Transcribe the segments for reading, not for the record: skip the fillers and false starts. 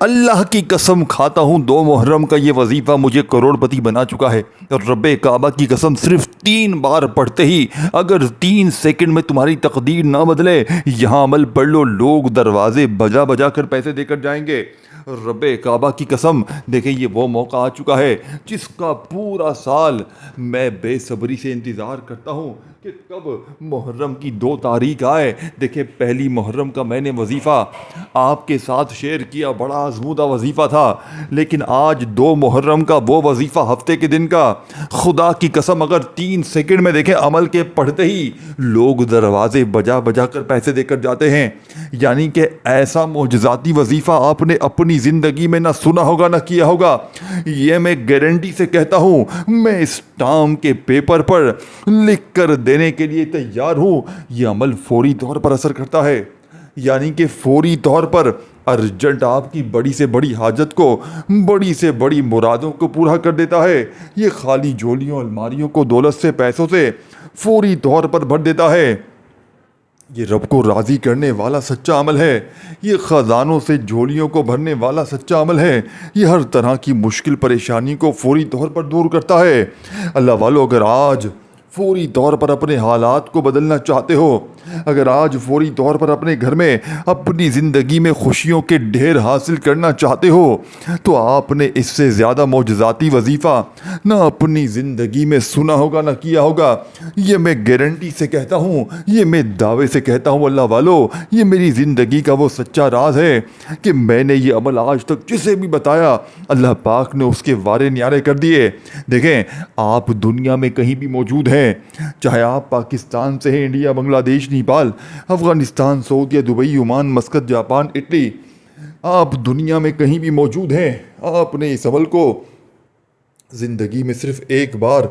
اللہ کی قسم کھاتا ہوں 2 محرم کا یہ وظیفہ مجھے کروڑپتی بنا چکا ہے، اور رب کعبہ کی قسم صرف 3 بار پڑھتے ہی اگر 3 سیکنڈ میں تمہاری تقدیر نہ بدلے، یہاں عمل پڑھ لو، لوگ دروازے بجا بجا کر پیسے دے کر جائیں گے۔ رب کعبہ کی قسم دیکھیں یہ وہ موقع آ چکا ہے جس کا پورا سال میں بے صبری سے انتظار کرتا ہوں کہ کب محرم کی 2 تاریخ آئے۔ دیکھیں پہلی محرم کا میں نے وظیفہ آپ کے ساتھ شیئر کیا، بڑا آزمودہ وظیفہ تھا، لیکن آج 2 محرم کا وہ وظیفہ ہفتے کے دن کا، خدا کی قسم اگر 3 سیکنڈ میں دیکھیں عمل کے پڑھتے ہی لوگ دروازے بجا بجا کر پیسے دے کر جاتے ہیں، یعنی کہ ایسا معجزاتی وظیفہ آپ نے اپنی زندگی میں نہ سنا ہوگا نہ کیا ہوگا۔ یہ میں گارنٹی سے کہتا ہوں، میں اس ٹام کے پیپر پر لکھ کر دینے کے لیے تیار ہوں۔ یہ عمل فوری طور پر اثر کرتا ہے، یعنی کہ فوری طور پر ارجنٹ آپ کی بڑی سے بڑی حاجت کو، بڑی سے بڑی مرادوں کو پورا کر دیتا ہے۔ یہ خالی جھولیوں الماریوں کو دولت سے، پیسوں سے فوری طور پر بھر دیتا ہے۔ یہ رب کو راضی کرنے والا سچا عمل ہے، یہ خزانوں سے جھولیوں کو بھرنے والا سچا عمل ہے، یہ ہر طرح کی مشکل پریشانی کو فوری طور پر دور کرتا ہے۔ اللہ والو، اگر آج فوری طور پر اپنے حالات کو بدلنا چاہتے ہو، اگر آج فوری طور پر اپنے گھر میں، اپنی زندگی میں خوشیوں کے ڈھیر حاصل کرنا چاہتے ہو، تو آپ نے اس سے زیادہ معجزاتی وظیفہ نہ اپنی زندگی میں سنا ہوگا نہ کیا ہوگا۔ یہ میں گارنٹی سے کہتا ہوں، یہ میں دعوے سے کہتا ہوں اللہ والو، یہ میری زندگی کا وہ سچا راز ہے کہ میں نے یہ عمل آج تک جسے بھی بتایا، اللہ پاک نے اس کے وارے نیارے کر دیے۔ دیکھیں آپ دنیا میں کہیں بھی موجود ہیں، چاہے آپ پاکستان سے ہیں، انڈیا، بنگلہ دیش، نیپال، افغانستان، سعودیہ، Dubai, Oman, Muscat, Japan, Italy, آپ دنیا میں کہیں بھی موجود ہیں، آپ نے اس عمل کو زندگی میں صرف ایک بار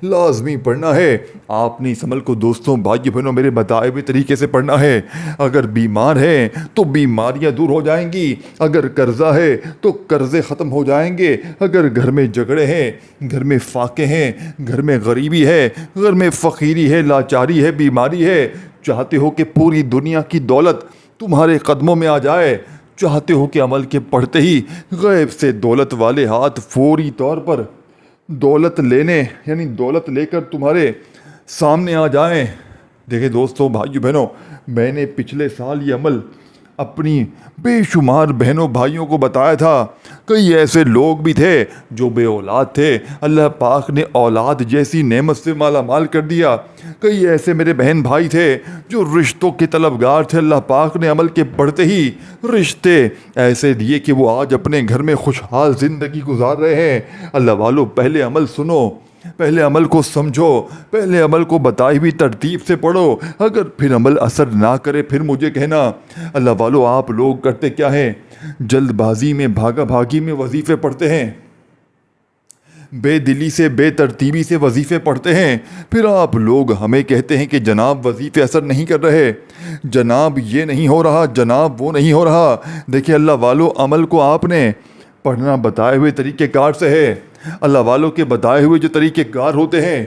لازمی پڑھنا ہے۔ آپ نے اس عمل کو دوستوں، بھائی بہنوں، میرے بتائے ہوئے طریقے سے پڑھنا ہے۔ اگر بیمار ہیں تو بیماریاں دور ہو جائیں گی، اگر قرضہ ہے تو قرضے ختم ہو جائیں گے، اگر گھر میں جھگڑے ہیں، گھر میں فاقے ہیں، گھر میں غریبی ہے، گھر میں فقیری ہے، لاچاری ہے، بیماری ہے، چاہتے ہو کہ پوری دنیا کی دولت تمہارے قدموں میں آ جائے، چاہتے ہو کہ عمل کے پڑھتے ہی غیب سے دولت والے ہاتھ فوری طور پر دولت لینے، یعنی دولت لے کر تمہارے سامنے آ جائیں۔ دیکھیں دوستوں، بھائیو بہنوں، میں نے پچھلے سال یہ عمل اپنی بے شمار بہنوں بھائیوں کو بتایا تھا۔ کئی ایسے لوگ بھی تھے جو بے اولاد تھے، اللہ پاک نے اولاد جیسی نعمت سے مالا مال کر دیا۔ کئی ایسے میرے بہن بھائی تھے جو رشتوں کے طلبگار تھے، اللہ پاک نے عمل کے پڑھتے ہی رشتے ایسے دیے کہ وہ آج اپنے گھر میں خوشحال زندگی گزار رہے ہیں۔ اللہ والو، پہلے عمل سنو، پہلے عمل کو سمجھو، پہلے عمل کو بتائی ہوئی ترتیب سے پڑھو، اگر پھر عمل اثر نہ کرے پھر مجھے کہنا۔ اللہ والو، آپ لوگ کرتے کیا ہیں؟ جلد بازی میں، بھاگا بھاگی میں وظیفے پڑھتے ہیں، بے دلی سے، بے ترتیبی سے وظیفے پڑھتے ہیں، پھر آپ لوگ ہمیں کہتے ہیں کہ جناب وظیفے اثر نہیں کر رہے، جناب یہ نہیں ہو رہا، جناب وہ نہیں ہو رہا۔ دیکھیں اللہ والو، عمل کو آپ نے پڑھنا بتائے ہوئے طریقہ کار سے ہے۔ اللہ والوں کے بتائے ہوئے جو طریقہ کار ہوتے ہیں،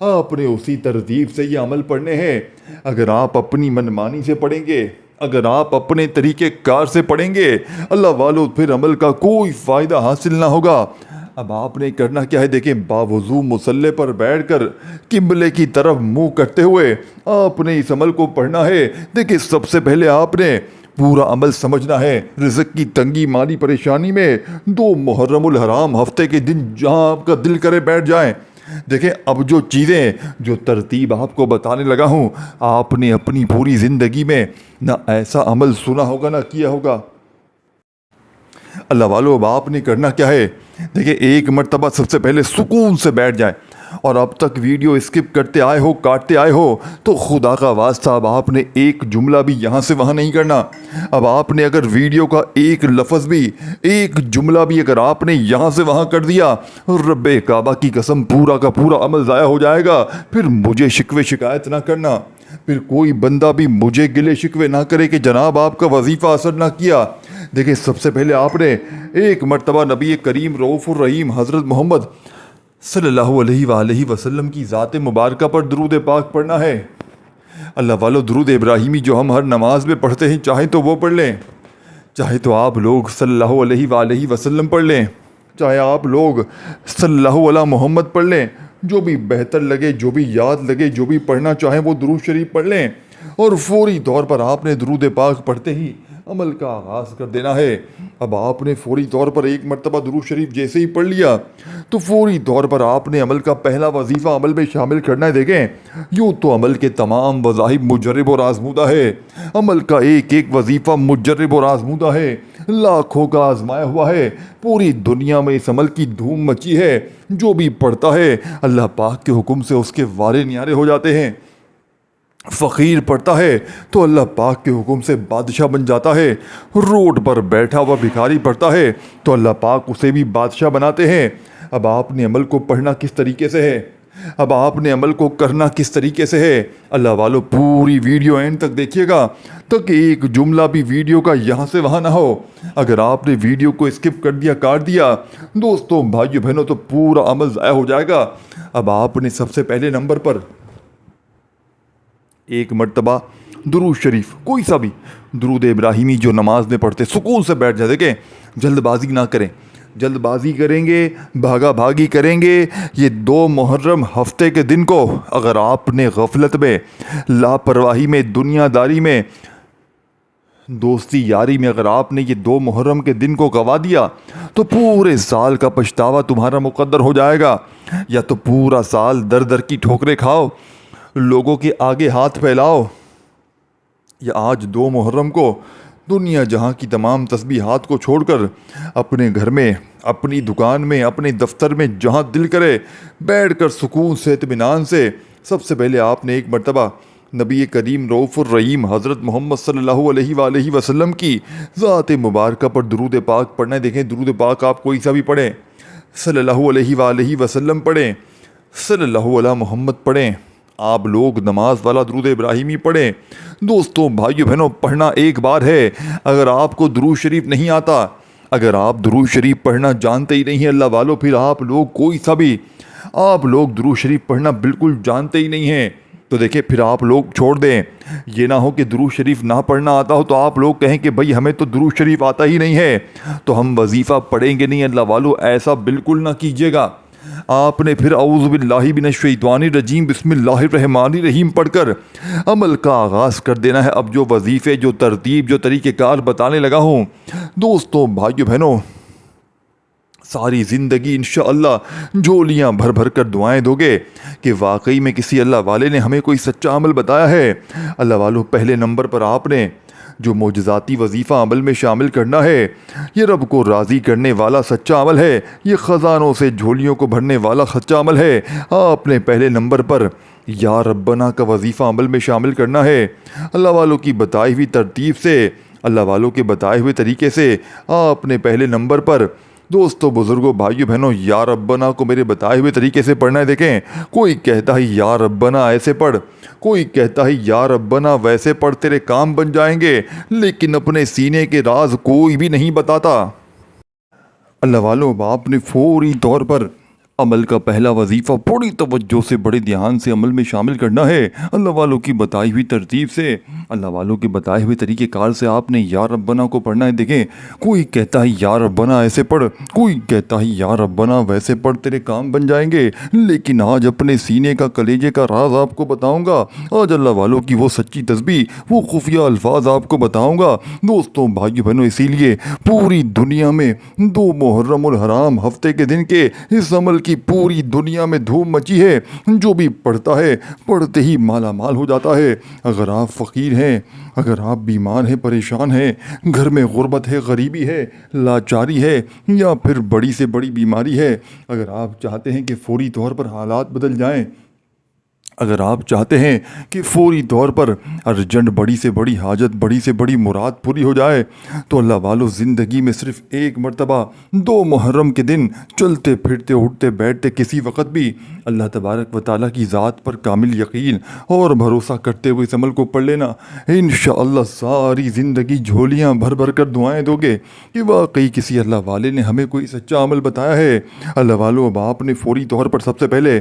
آپ نے اسی ترتیب سے یہ عمل پڑھنے ہیں۔ اگر آپ اپنی منمانی سے پڑھیں گے، اگر آپ اپنے طریقہ کار سے پڑھیں گے، اللہ والوں، پھر عمل کا کوئی فائدہ حاصل نہ ہوگا۔ اب آپ نے کرنا کیا ہے؟ دیکھیں باوضو مصلی پر بیٹھ کر قبلے کی طرف منہ کرتے ہوئے آپ نے اس عمل کو پڑھنا ہے۔ دیکھیں سب سے پہلے آپ نے پورا عمل سمجھنا ہے۔ رزق کی تنگی، مالی پریشانی میں 2 محرم الحرام ہفتے کے دن جہاں آپ کا دل کرے بیٹھ جائیں۔ دیکھیں اب جو چیزیں، جو ترتیب آپ کو بتانے لگا ہوں، آپ نے اپنی پوری زندگی میں نہ ایسا عمل سنا ہوگا نہ کیا ہوگا۔ اللہ والو، اب آپ نے کرنا کیا ہے؟ دیکھیں ایک مرتبہ سب سے پہلے سکون سے بیٹھ جائیں، اور اب تک ویڈیو اسکپ کرتے آئے ہو، کاٹتے آئے ہو، تو خدا کا واسطہ اب آپ نے ایک جملہ بھی یہاں سے وہاں نہیں کرنا۔ اب آپ نے اگر ویڈیو کا ایک لفظ بھی، ایک جملہ بھی اگر آپ نے یہاں سے وہاں کر دیا، رب کعبہ کی قسم پورا کا پورا عمل ضائع ہو جائے گا۔ پھر مجھے شکوے شکایت نہ کرنا، پھر کوئی بندہ بھی مجھے گلے شکوے نہ کرے کہ جناب آپ کا وظیفہ اثر نہ کیا۔ دیکھیں سب سے پہلے آپ نے ایک مرتبہ نبی کریم رؤوف الرحیم حضرت محمد صلی اللہ علیہ وآلہ وسلم کی ذات مبارکہ پر درود پاک پڑھنا ہے۔ اللہ والو، درود ابراہیمی جو ہم ہر نماز میں پڑھتے ہیں، چاہیں تو وہ پڑھ لیں، چاہے تو آپ لوگ صلی اللہ علیہ وآلہ وسلم پڑھ لیں، چاہے آپ لوگ صلی اللہ علیہ محمد پڑھ لیں، جو بھی بہتر لگے، جو بھی یاد لگے، جو بھی پڑھنا چاہیں وہ درود شریف پڑھ لیں، اور فوری طور پر آپ نے درود پاک پڑھتے ہی عمل کا آغاز کر دینا ہے۔ اب آپ نے فوری طور پر ایک مرتبہ درود شریف جیسے ہی پڑھ لیا تو فوری طور پر آپ نے عمل کا پہلا وظیفہ عمل میں شامل کرنا ہے۔ دیکھیں، یوں تو عمل کے تمام وظائف مجرب اور آزمودہ ہے، عمل کا ایک ایک وظیفہ مجرب اور آزمودہ ہے، لاکھوں کا آزمایا ہوا ہے، پوری دنیا میں اس عمل کی دھوم مچی ہے۔ جو بھی پڑھتا ہے اللہ پاک کے حکم سے اس کے وارے نیارے ہو جاتے ہیں۔ فقیر پڑھتا ہے تو اللہ پاک کے حکم سے بادشاہ بن جاتا ہے۔ روڈ پر بیٹھا ہوا بھکاری پڑھتا ہے تو اللہ پاک اسے بھی بادشاہ بناتے ہیں۔ اب آپ نے عمل کو پڑھنا کس طریقے سے ہے، اب آپ نے عمل کو کرنا کس طریقے سے ہے، اللہ والو پوری ویڈیو اینڈ تک دیکھیے گا تاکہ ایک جملہ بھی ویڈیو کا یہاں سے وہاں نہ ہو۔ اگر آپ نے ویڈیو کو اسکپ کر دیا، کاٹ دیا، دوستوں بھائیو بہنوں، تو پورا عمل ضائع ہو جائے گا۔ اب آپ نے سب سے پہلے نمبر پر ایک مرتبہ درود شریف، کوئی سا بھی درود ابراہیمی جو نماز میں پڑھتے، سکون سے بیٹھ جائے۔ دیکھیں، جلد بازی نہ کریں، جلد بازی کریں گے، بھاگا بھاگی کریں گے، یہ 2 محرم ہفتے کے دن کو اگر آپ نے غفلت میں، لاپرواہی میں، دنیا داری میں، دوستی یاری میں اگر آپ نے یہ 2 محرم کے دن کو گوا دیا تو پورے سال کا پچھتاوا تمہارا مقدر ہو جائے گا۔ یا تو پورا سال در در کی ٹھوکریں کھاؤ، لوگوں کے آگے ہاتھ پھیلاؤ، یا آج 2 محرم کو دنیا جہاں کی تمام تسبیحات کو چھوڑ کر اپنے گھر میں، اپنی دکان میں، اپنے دفتر میں، جہاں دل کرے بیٹھ کر سکون سے، اطمینان سے، سب سے پہلے آپ نے ایک مرتبہ نبی کریم رؤوف الرحیم حضرت محمد صلی اللہ علیہ وآلہ وسلم کی ذات مبارکہ پر درود پاک پڑھنا ہے۔ دیکھیں، درود پاک آپ کوئی سا بھی پڑھیں، صلی اللہ علیہ وآلہ وسلم پڑھیں، صلی اللہ علیہ محمد پڑھیں، آپ لوگ نماز والا درود ابراہیمی پڑھیں۔ دوستوں بھائیو بہنوں، پڑھنا ایک بار ہے۔ اگر آپ کو درود شریف نہیں آتا، اگر آپ درود شریف پڑھنا جانتے ہی نہیں ہیں اللہ والو، پھر آپ لوگ کوئی سا بھی، آپ لوگ درود شریف پڑھنا بالکل جانتے ہی نہیں ہیں، تو دیکھیں پھر آپ لوگ چھوڑ دیں۔ یہ نہ ہو کہ درود شریف نہ پڑھنا آتا ہو تو آپ لوگ کہیں کہ بھائی ہمیں تو درود شریف آتا ہی نہیں ہے تو ہم وظیفہ پڑھیں گے نہیں۔ اللہ والو، ایسا بالکل نہ کیجیے گا۔ آپ نے پھر اعوذ باللہ من الشیطان الرجیم بسم اللہ الرحمن الرحیم پڑھ کر عمل کا آغاز کر دینا ہے۔ اب جو وظیفے، جو ترتیب، جو طریقہ کار بتانے لگا ہوں، دوستوں بھائیو بہنوں، ساری زندگی انشاءاللہ جھولیاں بھر بھر کر دعائیں دو گے کہ واقعی میں کسی اللہ والے نے ہمیں کوئی سچا عمل بتایا ہے۔ اللہ والو، پہلے نمبر پر آپ نے جو معجزاتی وظیفہ عمل میں شامل کرنا ہے، یہ رب کو راضی کرنے والا سچا عمل ہے، یہ خزانوں سے جھولیوں کو بھرنے والا سچا عمل ہے۔ آپ نے پہلے نمبر پر یا ربنا کا وظیفہ عمل میں شامل کرنا ہے۔ اللہ والوں کی بتائی ہوئی ترتیب سے، اللہ والوں کے بتائے ہوئے طریقے سے آپ نے پہلے نمبر پر، دوستو بزرگوں بھائیو بہنوں، یا ربنا کو میرے بتائے ہوئے طریقے سے پڑھنا ہے۔ دیکھیں، کوئی کہتا ہے یا ربنا ایسے پڑھ، کوئی کہتا ہے یا ربنا ویسے پڑھ، تیرے کام بن جائیں گے، لیکن اپنے سینے کے راز کوئی بھی نہیں بتاتا۔ اللہ والوں، آپ نے فوری طور پر عمل کا پہلا وظیفہ بڑی توجہ سے، بڑے دھیان سے عمل میں شامل کرنا ہے۔ اللہ والوں کی بتائی ہوئی ترتیب سے، اللہ والوں کے بتائے ہوئے طریقہ کار سے آپ نے یا ربنا کو پڑھنا ہے۔ دیکھیں، کوئی کہتا ہے یا ربنا ایسے پڑھ، کوئی کہتا ہے یا ربنا ویسے پڑھ، تیرے کام بن جائیں گے، لیکن آج اپنے سینے کا، کلیجے کا راز آپ کو بتاؤں گا۔ آج اللہ والوں کی وہ سچی تسبیح، وہ خفیہ الفاظ آپ کو بتاؤں گا۔ دوستوں بھائیو بہنوں، اسی لیے پوری دنیا میں 2 محرم الحرام ہفتے کے دن کے اس عمل کی پوری دنیا میں دھوم مچی ہے۔ جو بھی پڑھتا ہے پڑھتے ہی مالا مال ہو جاتا ہے۔ اگر آپ فقیر ہیں، اگر آپ بیمار ہیں، پریشان ہیں، گھر میں غربت ہے، غریبی ہے، لاچاری ہے، یا پھر بڑی سے بڑی بیماری ہے، اگر آپ چاہتے ہیں کہ فوری طور پر حالات بدل جائیں، اگر آپ چاہتے ہیں کہ فوری طور پر ارجنٹ بڑی سے بڑی حاجت، بڑی سے بڑی مراد پوری ہو جائے، تو اللہ والو زندگی میں صرف ایک مرتبہ 2 محرم کے دن چلتے پھرتے اٹھتے بیٹھتے کسی وقت بھی اللہ تبارک و تعالیٰ کی ذات پر کامل یقین اور بھروسہ کرتے ہوئے اس عمل کو پڑھ لینا۔ انشاءاللہ ساری زندگی جھولیاں بھر بھر کر دعائیں دو گے کہ واقعی کسی اللہ والے نے ہمیں کوئی سچا عمل بتایا ہے۔ اللہ والو، اب آپ نے فوری طور پر سب سے پہلے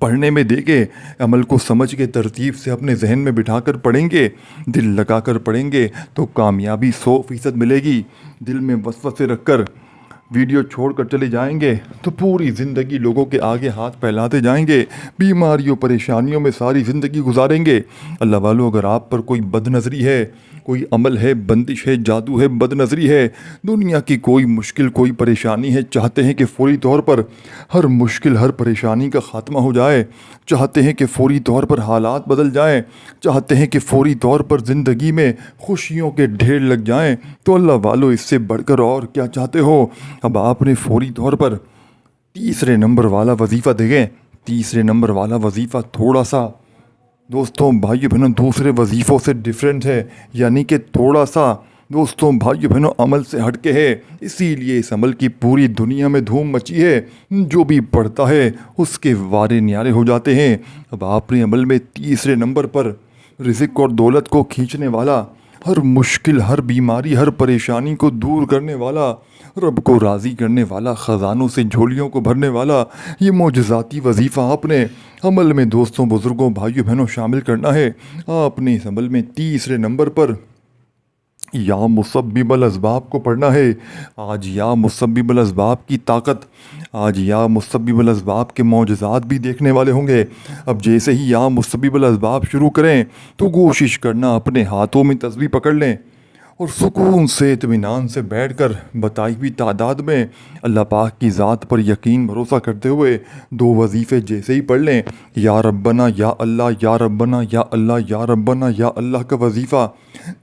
پڑھنے میں دے کے عمل کو سمجھ کے ترتیب سے اپنے ذہن میں بٹھا کر پڑھیں گے، دل لگا کر پڑھیں گے تو کامیابی 100% ملے گی۔ دل میں وسوسے رکھ کر ویڈیو چھوڑ کر چلے جائیں گے تو پوری زندگی لوگوں کے آگے ہاتھ پھیلاتے جائیں گے، بیماریوں پریشانیوں میں ساری زندگی گزاریں گے۔ اللہ والو، اگر آپ پر کوئی بد نظری ہے، کوئی عمل ہے، بندش ہے، جادو ہے، بد نظری ہے، دنیا کی کوئی مشکل، کوئی پریشانی ہے، چاہتے ہیں کہ فوری طور پر ہر مشکل، ہر پریشانی کا خاتمہ ہو جائے، چاہتے ہیں کہ فوری طور پر حالات بدل جائیں، چاہتے ہیں کہ فوری طور پر زندگی میں خوشیوں کے ڈھیر لگ جائیں، تو اللہ والو اس سے بڑھ کر اور کیا چاہتے ہو؟ اب آپ نے فوری طور پر تیسرے نمبر والا وظیفہ دیکھیں۔ تیسرے نمبر والا وظیفہ تھوڑا سا دوستوں بھائیو بہنوں دوسرے وظیفوں سے ڈیفرنٹ ہے، یعنی کہ تھوڑا سا دوستوں بھائیو بہنوں عمل سے ہٹ کے ہے، اسی لیے اس عمل کی پوری دنیا میں دھوم مچی ہے، جو بھی پڑھتا ہے اس کے وارے نیارے ہو جاتے ہیں۔ اب آپ نے عمل میں تیسرے نمبر پر رزق اور دولت کو کھینچنے والا، ہر مشکل، ہر بیماری، ہر پریشانی کو دور کرنے والا، رب کو راضی کرنے والا، خزانوں سے جھولیوں کو بھرنے والا یہ معجزاتی وظیفہ آپ نے عمل میں دوستوں بزرگوں بھائیوں بہنوں شامل کرنا ہے۔ آپ نے اس عمل میں تیسرے نمبر پر یا مسبب الاسباب کو پڑھنا ہے۔ آج یا مسبب الاسباب کی طاقت، آج یا مسبب الاسباب کے معجزات بھی دیکھنے والے ہوں گے۔ اب جیسے ہی یا مسبب الاسباب شروع کریں تو کوشش کرنا اپنے ہاتھوں میں تسبیح پکڑ لیں اور سکون سے اطمینان سے بیٹھ کر بتائی ہوئی تعداد میں اللہ پاک کی ذات پر یقین بھروسہ کرتے ہوئے 2 وظیفے جیسے ہی پڑھ لیں، یا ربنا یا اللہ، یا ربنا یا اللہ، یا ربنا یا اللہ کا وظیفہ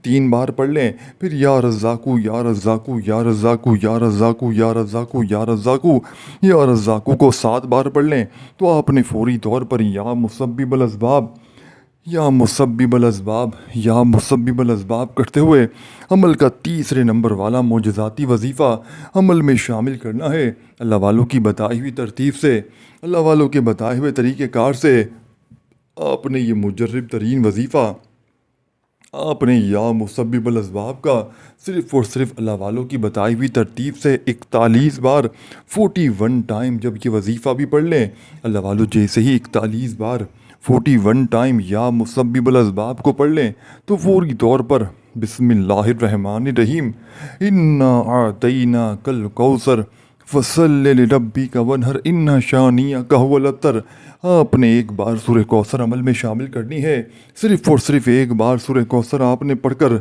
3 بار پڑھ لیں، پھر یا رزاقو یا رزاقو یا رزاقو یا رزاقو یا رزاقو یا رزاقو یا رزاقو کو 7 بار پڑھ لیں، تو آپ نے فوری طور پر یا مسبب الاسباب، یا مسبب الاسباب، یا مسبب الاسباب کرتے ہوئے عمل کا تیسرے نمبر والا معجزاتی وظیفہ عمل میں شامل کرنا ہے۔ اللہ والوں کی بتائی ہوئی ترتیب سے، اللہ والوں کے بتائے ہوئے طریقہ کار سے آپ نے یہ مجرب ترین وظیفہ، آپ نے یا مسبب الاسباب کا صرف اور صرف اللہ والوں کی بتائی ہوئی ترتیب سے 41 بار 41 ٹائم جب یہ وظیفہ بھی پڑھ لیں، اللہ والوں جیسے ہی 41 بار 41 ٹائم یا مسبب الاسباب کو پڑھ لیں تو فوری طور پر بسم اللہ الرحمن الرحیم انا اعطیناک الکوثر فصل لربک وانحر ان شانئک هو الابتر، آپ نے ایک بار سورہ کوثر عمل میں شامل کرنی ہے، صرف اور صرف ایک بار سورہ کوثر آپ نے پڑھ کر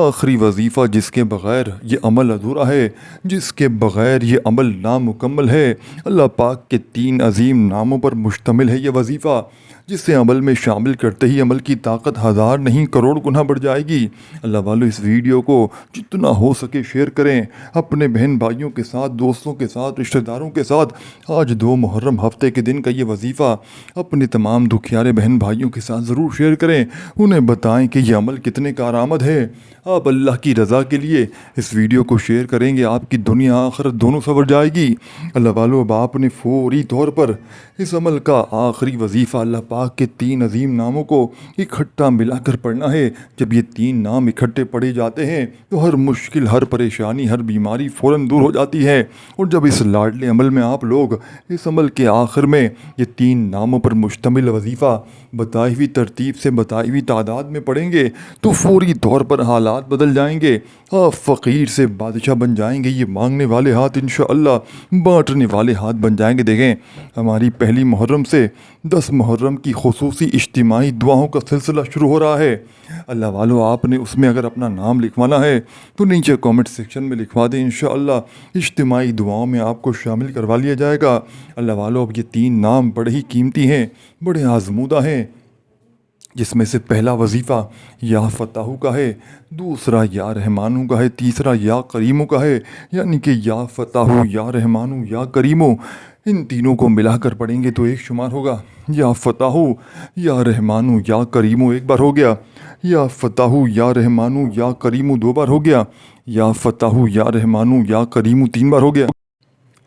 آخری وظیفہ جس کے بغیر یہ عمل ادھورا ہے، جس کے بغیر یہ عمل نامکمل ہے، اللہ پاک کے 3 عظیم ناموں پر مشتمل ہے یہ وظیفہ، جسے عمل میں شامل کرتے ہی عمل کی طاقت 1000 نہیں کروڑ گنا بڑھ جائے گی۔ اللہ والو اس ویڈیو کو جتنا ہو سکے شیئر کریں اپنے بہن بھائیوں کے ساتھ، دوستوں کے ساتھ، رشتہ داروں کے ساتھ۔ آج 2 محرم ہفتے کے دن کا یہ وظیفہ اپنے تمام دکھیارے بہن بھائیوں کے ساتھ ضرور شیئر کریں، انہیں بتائیں کہ یہ عمل کتنے کارآمد ہے۔ آپ اللہ کی رضا کے لیے اس ویڈیو کو شیئر کریں گے، آپ کی دنیا آخرت دونوں سنور جائے گی۔ اللہ والو اب آپ نے فوری طور پر اس عمل کا آخری وظیفہ اللہ پاک کے 3 عظیم ناموں کو اکٹھا ملا کر پڑھنا ہے۔ جب یہ 3 نام اکٹھے پڑھے جاتے ہیں تو ہر مشکل، ہر پریشانی، ہر بیماری فوراً دور ہو جاتی ہے۔ اور جب اس لاڈلے عمل میں آپ لوگ اس عمل کے آخر میں یہ 3 ناموں پر مشتمل وظیفہ بتائی ہوئی ترتیب سے بتائی ہوئی تعداد میں پڑھیں گے تو فوری طور پر حالات بدل جائیں گے، آپ فقیر سے بادشاہ بن جائیں گے، یہ مانگنے والے ہاتھ انشاءاللہ بانٹنے والے ہاتھ بن جائیں گے۔ دیکھیں ہماری پہلی محرم سے 10 محرم کی خصوصی اجتماعی دعاؤں کا سلسلہ شروع ہو رہا ہے۔ اللہ والو آپ نے اس میں اگر اپنا نام لکھوانا ہے تو نیچے کامنٹ سیکشن میں لکھوا دیں، انشاءاللہ اجتماعی دعاؤں میں آپ کو شامل کروا لیا جائے گا۔ اللہ والو اب یہ 3 نام بڑے ہی قیمتی ہیں، بڑے آزمودہ ہیں، جس میں سے پہلا وظیفہ یا فتاحو کا ہے، دوسرا یا رحمانو کا ہے، تیسرا یا کریمو کا ہے، یعنی کہ یا فتاحو، یا رحمانو، یا کریمو، ان تینوں کو ملا کر پڑھیں گے تو ایک شمار ہوگا۔ یا فتاحو، یا رحمانو، یا کریمو ایک بار ہو گیا، یا فتاحو، یا رحمانو، یا کریمو 2 بار ہو گیا، یا فتاحو، یا رحمانو، یا کریمو 3 بار ہو گیا،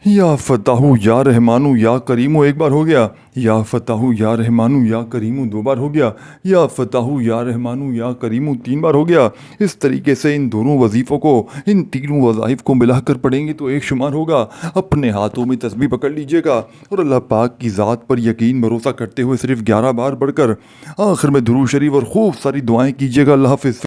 یا فتاحو یا رحمانو یا کریمو ایک بار ہو گیا، یا فتاحو یا رحمانو یا کریمو دو بار ہو گیا، یا فتاحو یا رحمانو یا کریمو تین بار ہو گیا۔ اس طریقے سے ان دونوں وظیفوں کو، ان تینوں وظائف کو ملا کر پڑھیں گے تو ایک شمار ہوگا۔ اپنے ہاتھوں میں تسبیح پکڑ لیجئے گا اور اللہ پاک کی ذات پر یقین بھروسہ کرتے ہوئے صرف 11 بار پڑھ کر آخر میں درود شریف اور خوب ساری دعائیں کیجئے گا۔ اللہ حافظ۔